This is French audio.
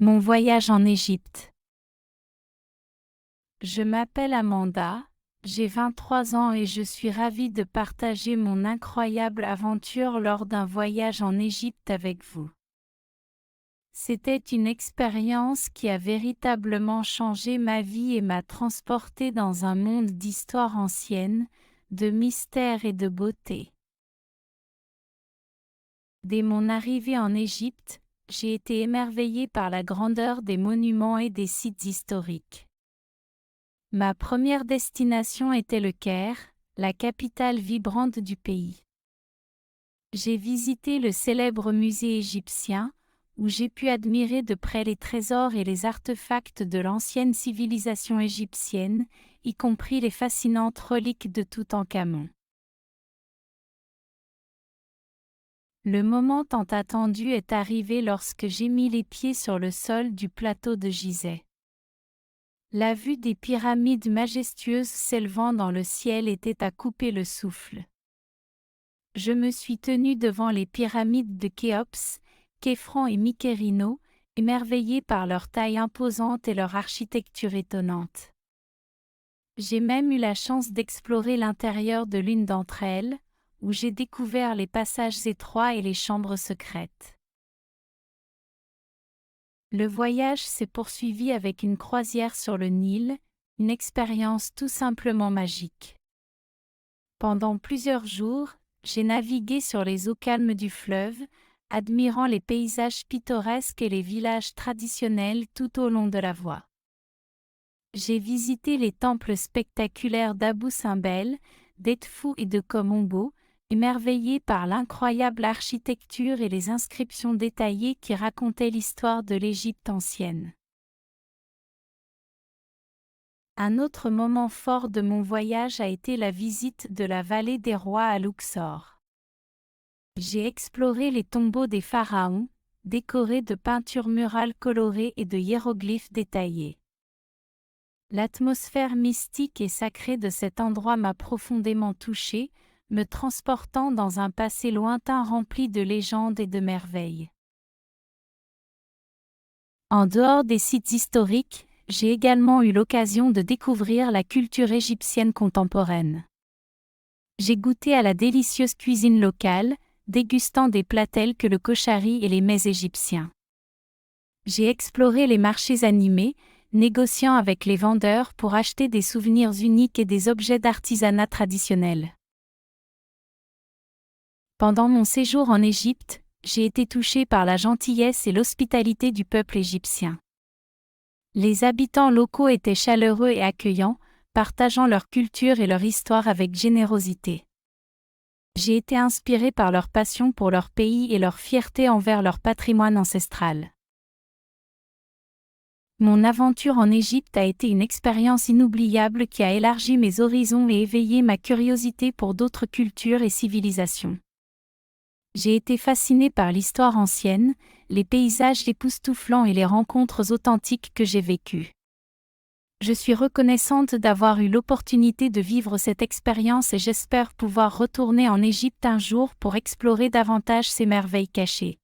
Mon voyage en Égypte. Je m'appelle Amanda, j'ai 23 ans et je suis ravie de partager mon incroyable aventure lors d'un voyage en Égypte avec vous. C'était une expérience qui a véritablement changé ma vie et m'a transportée dans un monde d'histoire ancienne, de mystère et de beauté. Dès mon arrivée en Égypte, j'ai été émerveillée par la grandeur des monuments et des sites historiques. Ma première destination était le Caire, la capitale vibrante du pays. J'ai visité le célèbre musée égyptien, où j'ai pu admirer de près les trésors et les artefacts de l'ancienne civilisation égyptienne, y compris les fascinantes reliques de Toutankhamon. Le moment tant attendu est arrivé lorsque j'ai mis les pieds sur le sol du plateau de Gizeh. La vue des pyramides majestueuses s'élevant dans le ciel était à couper le souffle. Je me suis tenue devant les pyramides de Khéops, Képhren et Mykérino, émerveillée par leur taille imposante et leur architecture étonnante. J'ai même eu la chance d'explorer l'intérieur de l'une d'entre elles, où j'ai découvert les passages étroits et les chambres secrètes. Le voyage s'est poursuivi avec une croisière sur le Nil, une expérience tout simplement magique. Pendant plusieurs jours, j'ai navigué sur les eaux calmes du fleuve, admirant les paysages pittoresques et les villages traditionnels tout au long de la voie. J'ai visité les temples spectaculaires d'Abou Simbel, d'Edfou et de Komombo, émerveillé par l'incroyable architecture et les inscriptions détaillées qui racontaient l'histoire de l'Égypte ancienne. Un autre moment fort de mon voyage a été la visite de la vallée des rois à Luxor. J'ai exploré les tombeaux des pharaons, décorés de peintures murales colorées et de hiéroglyphes détaillés. L'atmosphère mystique et sacrée de cet endroit m'a profondément touchée, me transportant dans un passé lointain rempli de légendes et de merveilles. En dehors des sites historiques, j'ai également eu l'occasion de découvrir la culture égyptienne contemporaine. J'ai goûté à la délicieuse cuisine locale, dégustant des plats tels que le koshari et les mets égyptiens. J'ai exploré les marchés animés, négociant avec les vendeurs pour acheter des souvenirs uniques et des objets d'artisanat traditionnels. Pendant mon séjour en Égypte, j'ai été touchée par la gentillesse et l'hospitalité du peuple égyptien. Les habitants locaux étaient chaleureux et accueillants, partageant leur culture et leur histoire avec générosité. J'ai été inspirée par leur passion pour leur pays et leur fierté envers leur patrimoine ancestral. Mon aventure en Égypte a été une expérience inoubliable qui a élargi mes horizons et éveillé ma curiosité pour d'autres cultures et civilisations. J'ai été fascinée par l'histoire ancienne, les paysages époustouflants et les rencontres authentiques que j'ai vécues. Je suis reconnaissante d'avoir eu l'opportunité de vivre cette expérience et j'espère pouvoir retourner en Égypte un jour pour explorer davantage ces merveilles cachées.